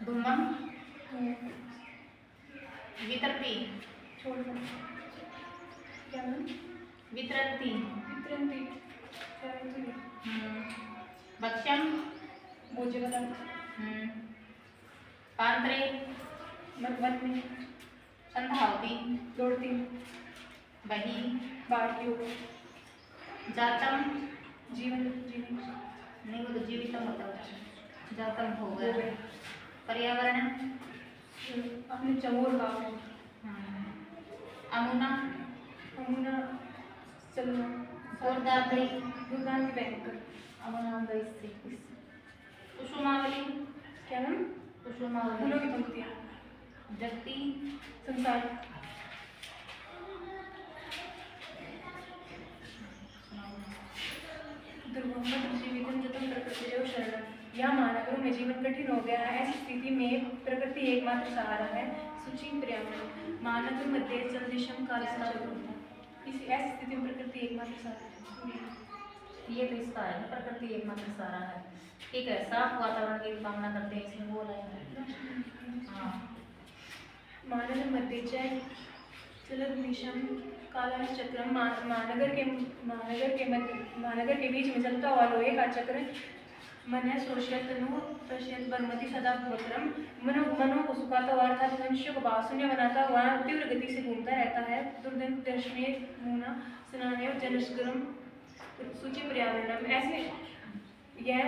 धूमं वितरती छोड़ दो। क्या नाम? वितरती वितरंती वितरंती भक्ष्यं भोज्यवतं पान्त्रे वन में संधावती दौड़ती बहि बाहर की ओर जातम जीवन जीवन नहीं वो तो जीवितम होता है जातम हो हो गया गए। पर्यावरण अपने चमोर का अमुना अमुना चलना गोरदात्री दुर्दान की बैंकर अमुना गैसी कुसुमावली क्या नाम? कुसुमावली फूलों की पंक्तियाँ जगती संसार दुर्गम जीवितम जतम प्रकृति जो शरण। यहाँ महानगरों में जीवन कठिन हो गया है, ऐसी स्थिति में प्रकृति एकमात्र सहारा है। सूची पर्यावरण महानगर मध्य चंद्रशम का इस ऐसी स्थिति में प्रकृति एकमात्र सहारा है। ये तो इसका है प्रकृति एकमात्र सहारा है। ठीक है साफ वातावरण की कामना करते हैं इसमें बोला है। हाँ महानगर मध्य चलदृशम काला चक्रम महानगर के बीच में चलता हुआ लोहे का चक्र मन सोष्यतनु पश्यत बनमति सदा वक्रम मनो को सुखाता हुआ अर्थात मनुष्य को भावशून्य बनाता हुआ तीव्र गति से घूमता रहता है। दुर्दन दर्शने मुना स्नाने जनस्करम सूची पर्यावरणम ऐसे यह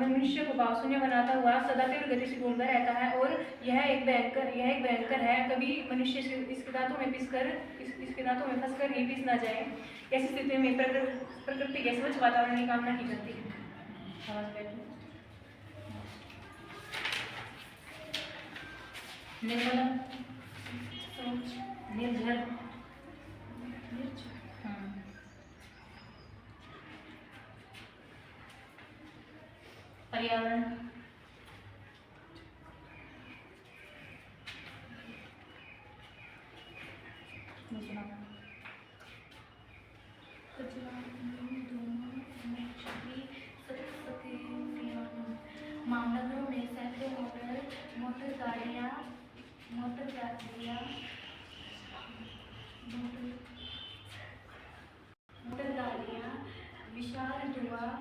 मनुष्य को भावशून्य बनाता हुआ सदा तीव्र गति से घूमता रहता है और यह एक भयंकर है। कभी मनुष्य इसके दांतों में फंसकर ही पिस ना जाए। ऐसी स्थिति में प्रकृति के स्वच्छ वातावरण की कामना की जाती है। निर्मल निर्झर पर्यावरण महानगरों में सैकड़ों मोटर गाड़ियाँ विशाल धुआं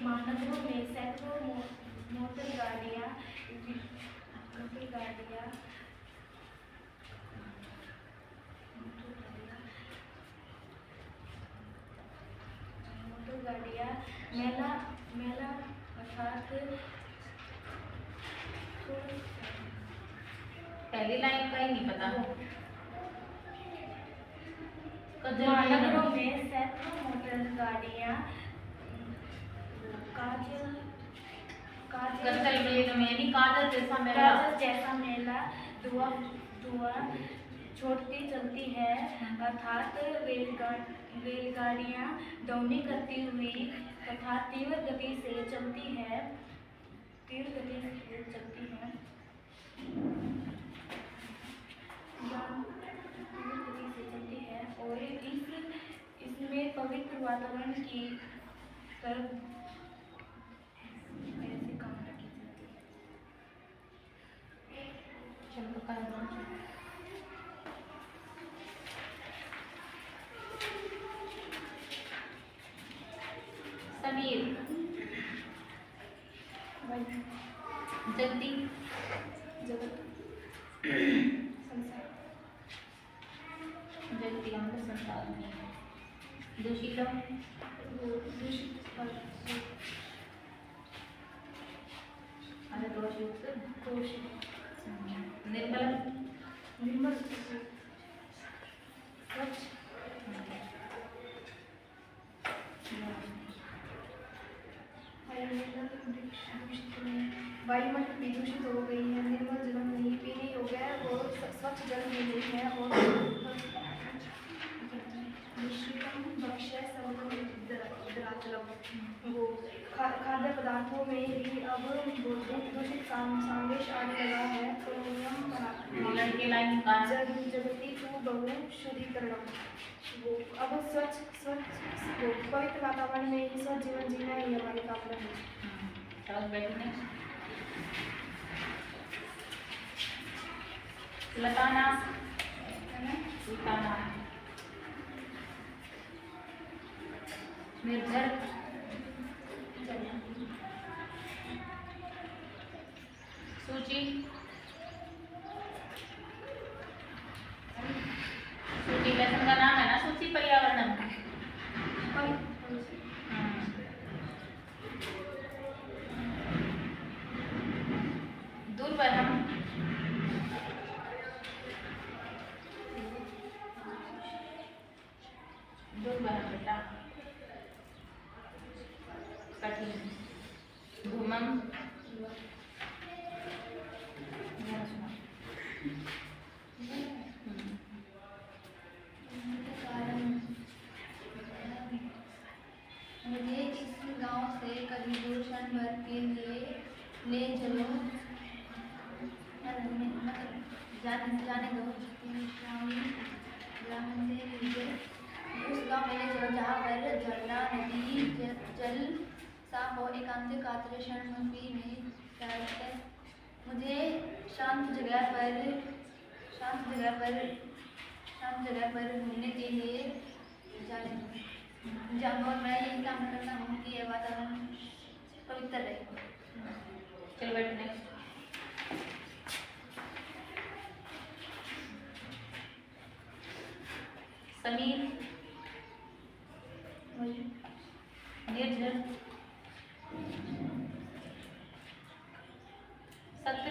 महानगरों में सैकड़ों मोटर गाड़ियाँ मेला अर्थात पहली लाइन का ही नहीं पता। महानगरों में सैकड़ों मोटर गाड़ियाँ काजल में यानी काजल जैसा मेला धुआं छोड़ती चलती है अर्थात रेलगाड़ियाँ दौड़ने करती हुई तथा तीव्र गति से चलती है और इसमें पवित्र वातावरण की तरफ ऐसी कामना की जाती है। समीर जगती जगत संसार जगती का मतलब संसार में दूषितम निर्मल निर्मल वायुमंडल प्रदूषित हो गई है, निर्मल जल नहीं पीने योग्य है और स्वच्छ जल भी नहीं है और मिश्रितम भक्ष्य मतलब वो खाद्य पदार्थों में भी अब दूषित सामग्री आने लगा है। लड़के लाइन का जगती को बहु शुद्धिकरण वो अब स्वच्छ वो पवित्र वातावरण में ही स्वच्छ जीवन जीना ही हमारी कामना है। चलो बैठने लताना सुल्ताना निर्झर सूची सूची लेसन का नाम है ना सूची पर्यावरण दुर्वहम दुर्वहम बेटा कठिन धूमम मुझे इस गांव से कभी दूर क्षण भर के लिए ले चलो, जाने दो ग्राम से लीजिए उस गांव में ले चलो जहाँ पर झरना नदी जल साफ हो, एकांतिक आश्रय क्षण भी नहीं चाहते। मुझे शांत जगह पर घूमने के लिए जाने दो। और मैं यही काम करता हूँ कि यह वातावरण पवित्र रहे। चल बैठने समीर निर्जल सत्य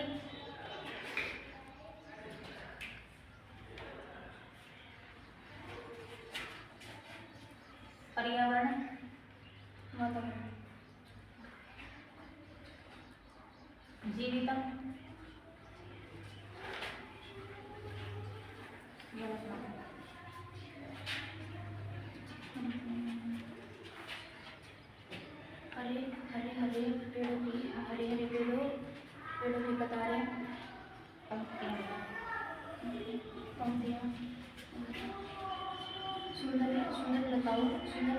पर्यावरण वातावरण जीवितम हरे पेड़ों की कतारें पंक्तियाँ सुंदर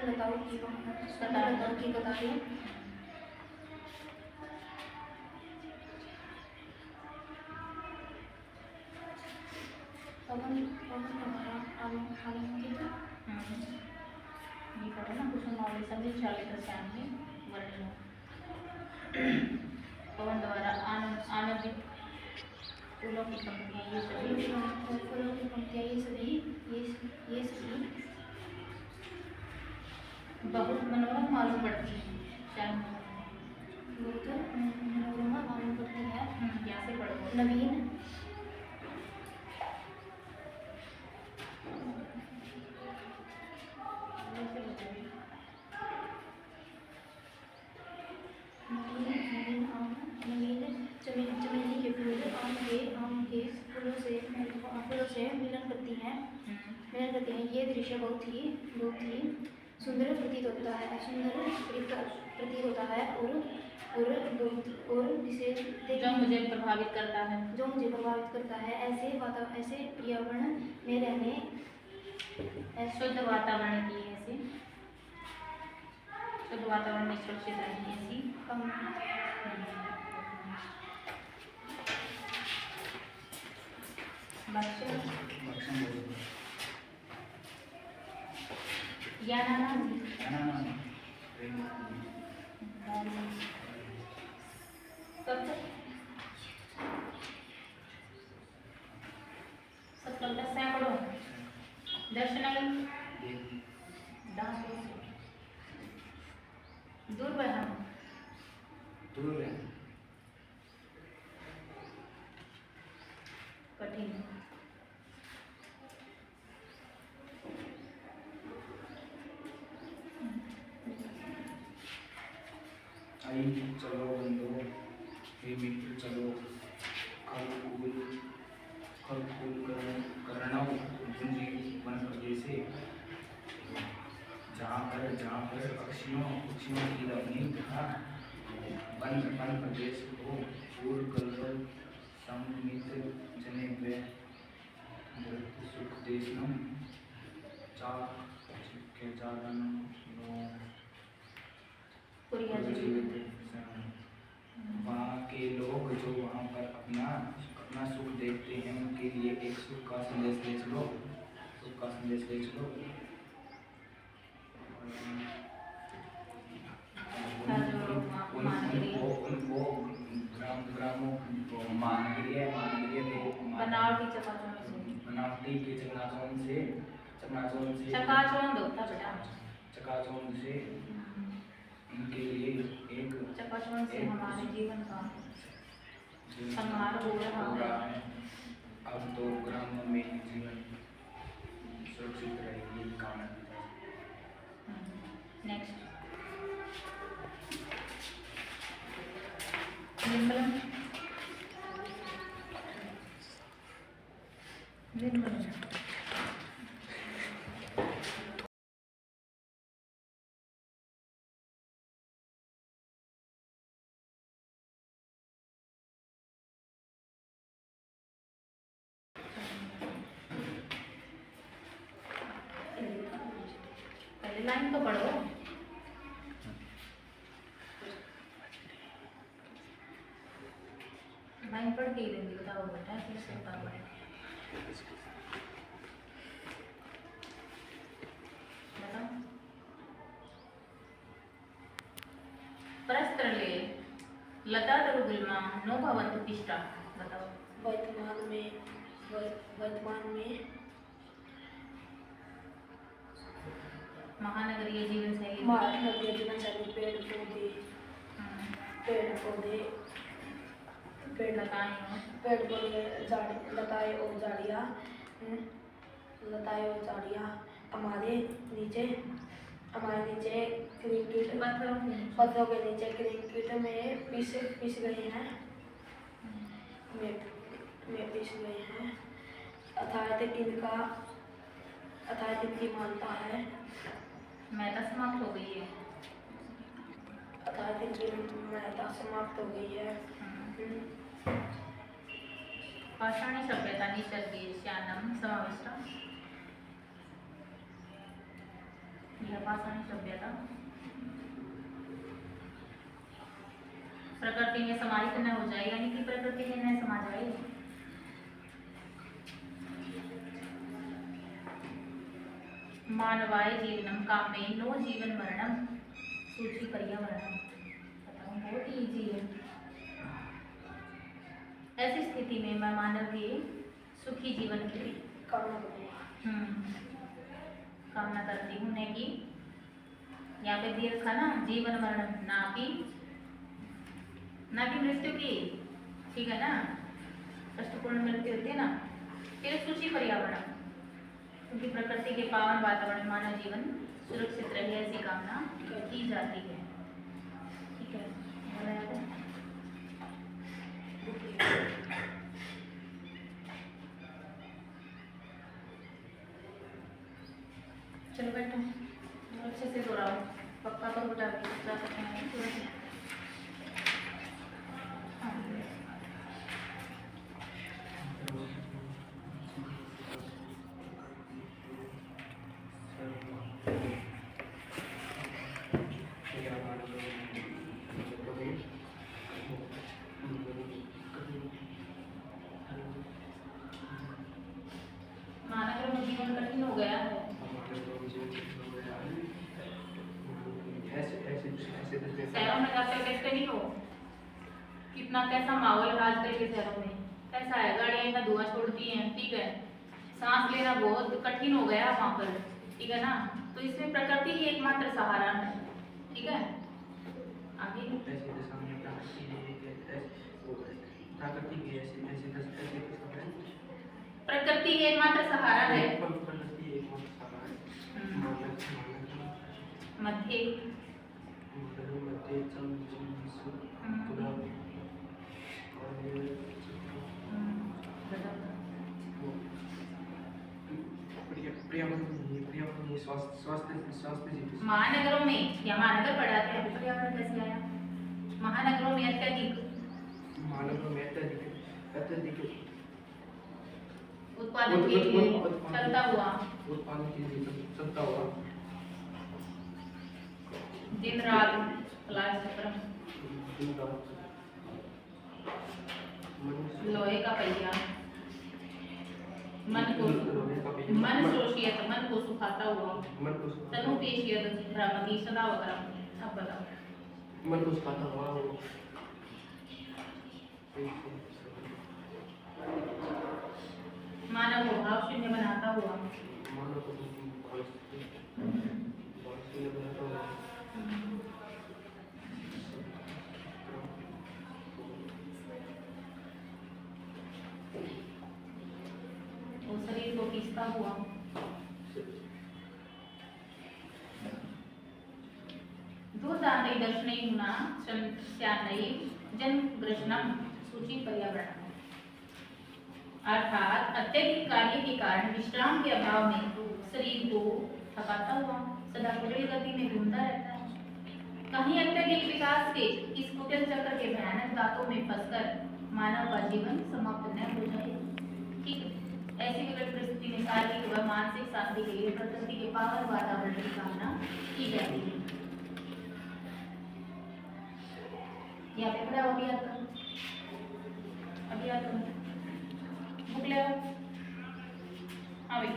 लताओं की कतारें पवन हमारा आलंकित ये करो ना कुछ नॉलेज सभी चालित श्याम में वर्णन पवन द्वारा आनंदित फूलों की पंक्तियाँ ये सभी बहुत मनोरम मालूम पड़ती है श्याम बहुत मनोरमा मालूम पड़ती है। यहाँ से पढ़ो नवीन चमेली के फूल आम के फूलों से मिलन करती हैं। ये दृश्य बहुत ही सुंदर प्रतीत होता है और विशेष जो मुझे प्रभावित करता है ऐसे पर्यावरण में रहने शुद्ध वातावरण की ऐसी शुद्ध वातावरण में सुरक्षित रहने ऐसी कम सैकड़ों दर्शनाई दुर्वहम कठिन आई चलो बंदो हे मित्र चलो खलकुल करणव गुंजी वन जैसे जहाँ पर पक्षियों की रमणीय तथा वन प्रदेश को पूर्ण कर सम्मिलित जने वे सुख देशनम चाक के जागरण जीवित वहाँ के लोग जो वहाँ पर अपना सुख देखते हैं उनके लिए एक सुख का संदेश ले चलो उनको बनावटी के चकनाचूर से उनके लिए एक चकाचौंध से हमारे जीवन का संहार हो रहा है। अब तो ग्रामों में जीवन सुरक्षित रहेगी कामना की जाती है। नेक्स्ट निर्मला पहले लाइन तो पढ़ो। लाइन पढ़ के ही देंगे, बताओ बेटा कैसे बताओ। परस्त्रले लता तरुगुल्मा नो भवन्तु पिष्टा। बताओ। वर्तमान में महानगरीय जीवन शैली पेड़ लताएं और झाड़ियाँ हमारे नीचे क्रिकेट पत्थरों के नीचे क्रिकेट में पिस गए हैं अर्थात इनकी मानता है महत्ता समाप्त हो गई है। अर्थात इनकी महत्ता समाप्त हो गई है। पाषाणी सभ्यता निसर्गेश्यानम समाविष्टा। यह पाषाणी सभ्यता प्रकृति में समाहित न हो जाए, यानी कि प्रकृति में न समा जाए। मानवाय जीवनम कामे नो जीवन मरणम सूची पर्यावरणम। बताओ, बहुत ही इजी है। ऐसी स्थिति में मैं मानव के सुखी जीवन की कामना करती हूँ। ने की यहाँ पे दिए रखा ना, जीवन मरण, ना कि मृत्यु की, ठीक है ना, कष्टपूर्ण मृत्यु होती है ना। फिर सूची पर्यावरण, क्योंकि प्रकृति के पावन वातावरण में मानव जीवन सुरक्षित रहे ऐसी कामना की जाती है। ठीक है, चलो बैठो, अच्छे से दोहराओ। पक्का पर उठा के सकते हैं। महानगर में जीवन कठिन हो गया है। शहरों में जाते देखते नहीं हो कितना कैसा माहौल है आजकल के शहरों में। कैसा है, गाड़ियाँ इतना धुआं छोड़ती हैं, ठीक है, सांस लेना बहुत कठिन हो गया वहाँ पर, ठीक है ना। तो इसमें प्रकृति ही एकमात्र सहारा है, ठीक है। आगे प्रकृति ही एकमात्र सहारा है। मध्य पर्यावरण स्वास्थ्य जीवित महानगरों में या महानगर पढ़ाते हैं पर्यावरण कैसे आया? महानगरों में अत्यधिक मानव में अत्यधिक उत्पादन के लिए चलता हुआ उत्पादन के लिए चलता हुआ दिन रात क्लास लोहे का पहिया मन शोषित मन को सुखाता हुआ तनु पेशियत भ्रामती सदा वक्रम। अब बताओ मन को सुखाता हुआ वो मानव को भाव शून्य बनाता हुआ मानव को बनाता हुआ और शरीर को खींचता हुआ दूरदान्ते दर्शने गुना श्यानई जन ग्रशनम सूची पर्यावरण। अर्थात अत्यधिक कार्य के कारण विश्राम के अभाव में शरीर को थकाता हुआ सदा कुटिल गति में घूमता रहता है। कहीं अत्यधिक विकास के इस कुटिल चक्र के भयानक दांतों में फंसकर मानव का जीवन समाप्त न हो जाए। ठीक है, ऐसी विकट परिस्थिति में शारीरिक व मानसिक शांति के लिए प्रकृति के पावन वातावरण की कामना की जाती है। यहाँ पे खड़ा हो गया था अभी आता हूँ बुक ले आओ। हाँ भाई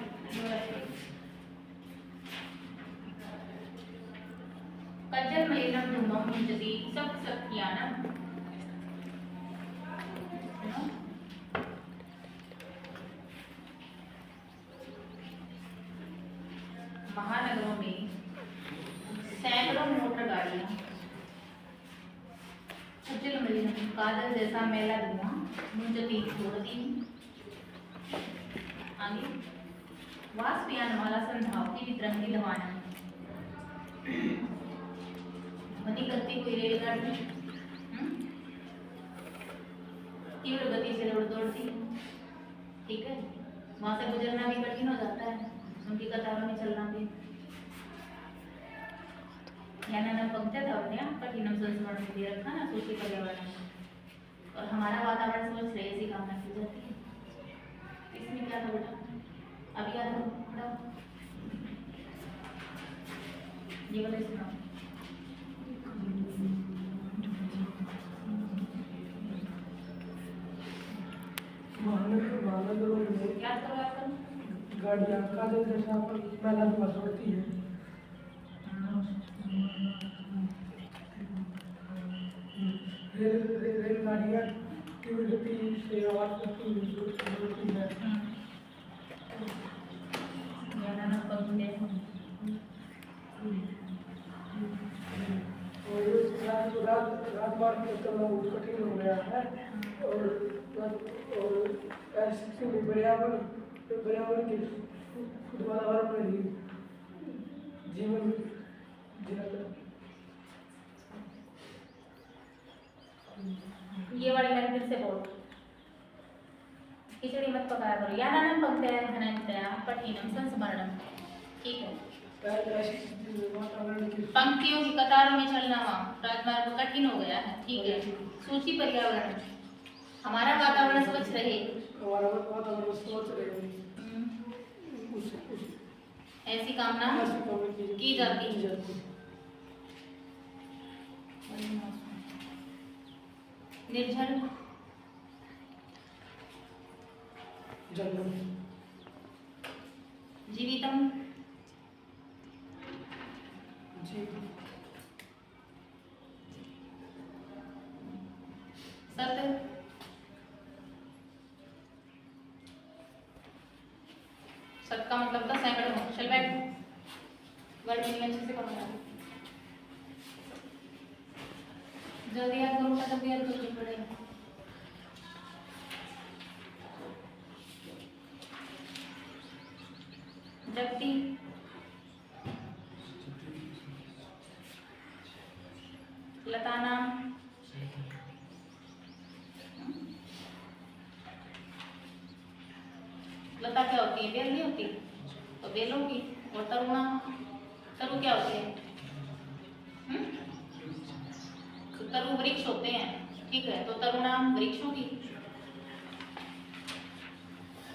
कज्जल मलिनम धूमम मुंजति सब सत्यानम। महानगरों में सैकड़ों मोटर गाड़ियां कज्जल मलिनम काजल जैसा मैला धुआं मुंजति छोड़ती आगे वाष्पयान वाला संधाव की वितरंगी दवाना ध्वनि करती हुई रेलगाड़ी तीव्र गति से दौड़ती है। ठीक है, वहां से गुजरना भी कठिन हो जाता है, उनकी कतारों में चलना भी। यानी पंक्ति था कठिनम संस्मरण में दिया रखा ना सूची पर्यावरण और हमारा वातावरण सोच रहे इसी कामना की जाती है। इसमें क्या था बेटा अभी याद हो ये वाला सुनाओ। महानगरों में याद करो याद करो। गाड़ियाँ काजल जैसा मैला धुआं छोड़ती है। रेलगाड़ियाँ तीव्र गति से आवाज करती है। और राजमार्ग पर चलना बहुत कठिन हो गया है और ऐसी स्थिति में पर्यावरण के खुद वातावरण में ही जीवन जीना ये वाली लाइन फिर से बोल। खिचड़ी मत पकाया करो। यानानम पंक्तया घनन्तया कठिनम संस्मरणम। ठीक है, पंक्तियों की कतारों में चलना राजमार्ग कठिन हो गया है। ठीक है, सूची पर्यावरण हमारा वातावरण स्वच्छ रहे। ऐसी कामना की जाती है। निर्जल जीवितम सत सत का मतलब था सैकड़ों। चल बैठ, वर्ड मीनिंग अच्छे से पढ़ना। जल्दी याद करो, मतलब याद करनी पड़ेगा। जगती लताना लता क्या होती है? बेल नहीं होती, तो बेलों की। और तरुणा, तरु क्या होते हैं? तो तरु वृक्ष होते हैं, ठीक है। तो तरुणा वृक्षों की।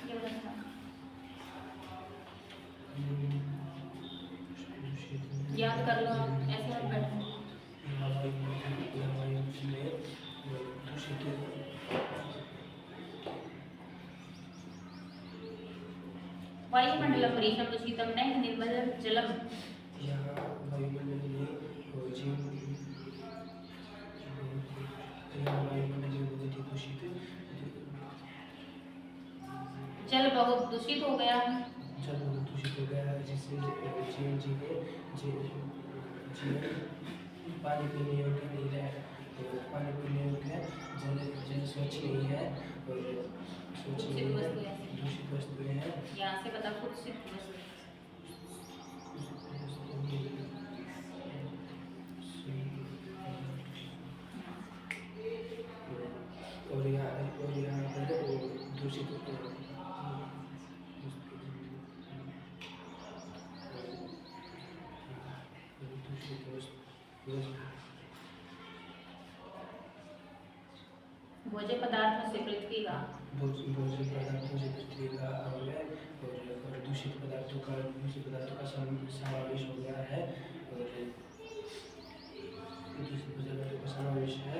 ये बताना। याद कर लो आप, ऐसे आप बैठो। वायुमंडलम परिशम दूषितम नैव निर्मल जलम। जल बहुत दूषित हो गया है, जिससे जीवन जी को पानी पीने योग्य नहीं है, तो पानी पीने योग्य है, जल स्वच्छ नहीं है और स्वच्छ नहीं है, दूषित वस्तुएं हैं। यहाँ से बता कुत्सित वस्तु। और यहाँ पर दूषित भोज्य पदार्थों से पृथ्वी का भोज्य पदार्थों से पृथ्वी का अवयव और दूषित पदार्थों का समावेश हो गया है और दूषित पदार्थों का समावेश है।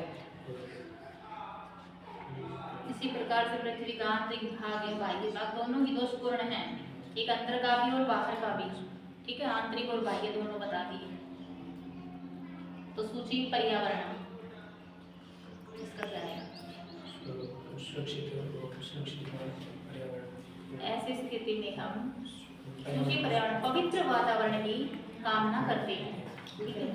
इसी प्रकार से पृथ्वी का आंतरिक भाग या बाह्य भाग दोनों ही दोषपूर्ण है, एक अंदर का भी और बाहर का भी, ठीक है। आंतरिक और बाह्य दोनों बता दिए। तो सूची पर्यावरण इसका क्या है? सुरक्षित पर्यावरण। ऐसी स्थिति में हम सूची पर्यावरण पवित्र वातावरण की कामना करते हैं, ठीक है।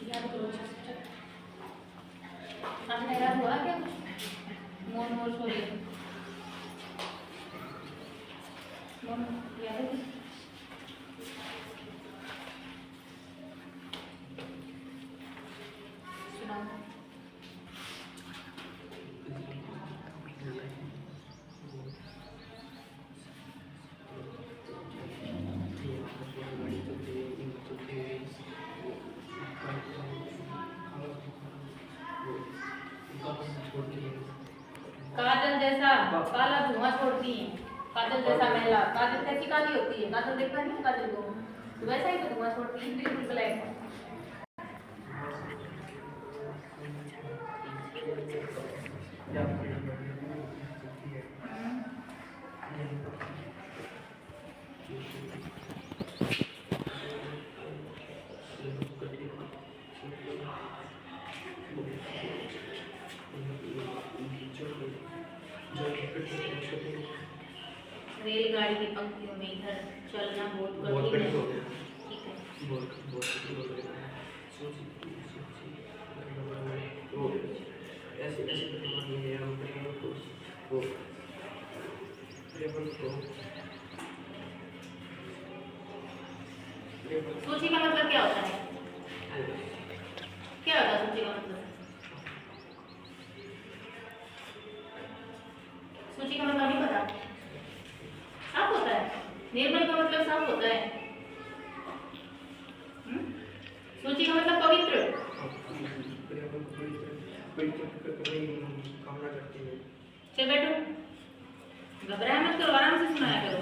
याद करो, आपने याद हुआ क्या? मोर मोर छोड़िए, याद है? सुनाओ। काजल जैसा काला धुआं छोड़ती है, काजल जैसा महिला। काजल कैसी काली होती है? काजल देखा नहीं काजल को? तो वैसा ही तो धुआं छोड़ती है, बिल्कुल ब्लैक। रेलगाड़ी की पंक्तियों में इधर चलना बहुत कठिन है, ठीक है। सूची का मतलब क्या होता है? क्या होता है सूची का मतलब? सूची का मतलब नहीं पता? साफ होता है। निर्मल का मतलब साफ होता है। सूची का मतलब पवित्र। चल बैठो, घबराया मत करो, आराम से सुनाया करो।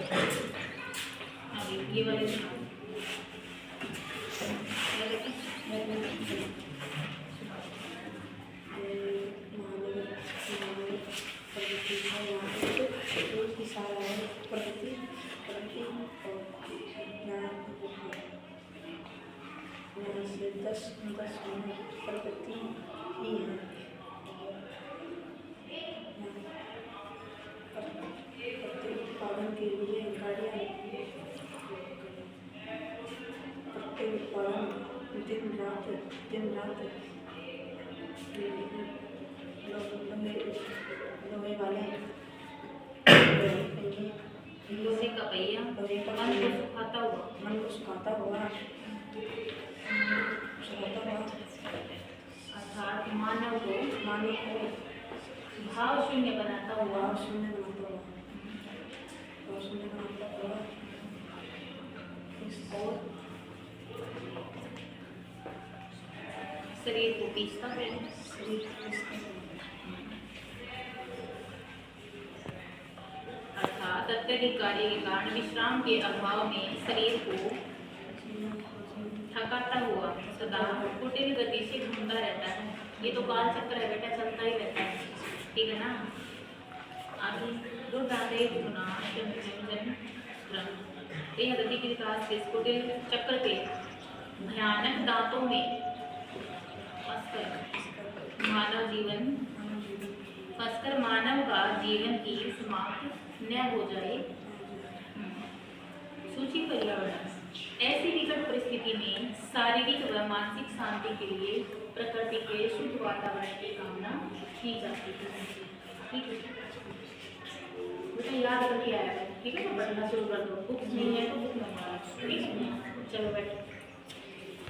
ये वाले सुनाओ। प्रकृति ही है। उत्पादन के लिए गाड़ियाँ, प्रत्येक उत्पादन दिन रात लोहे वाले लोहे का पहिया मन को सुखाता हुआ अर्थात मानव को मानव को भाव शून्य बनाता हुआ शून्य बनाता हुआ और शरीर को पीसता है। शरीर को अर्थात अत्यधिक कार्य के कारण विश्राम के अभाव में शरीर को थकाता हुआ सदा कुटिल गति से घूमता रहता है। ये तो काल चक्र है बेटा, चलता ही रहता है, ठीक है ना। आगे दुर्दांते गुना यह गति के विकास से कुटिल चक्र के भयानक दांतों में फंसकर मानव का जीवन की समाप्त न हो जाए। सूची पर्यावरण। ऐसी विकट परिस्थिति में शारीरिक व मानसिक शांति के लिए प्रकृति के शुद्ध वातावरण की कामना की जाती है। ठीक है बेटा, याद करके आया है, ठीक है ना। पढ़ना शुरू कर दो, बुक नहीं है तो बुक मंगवा, ठीक है। चलो बैठो।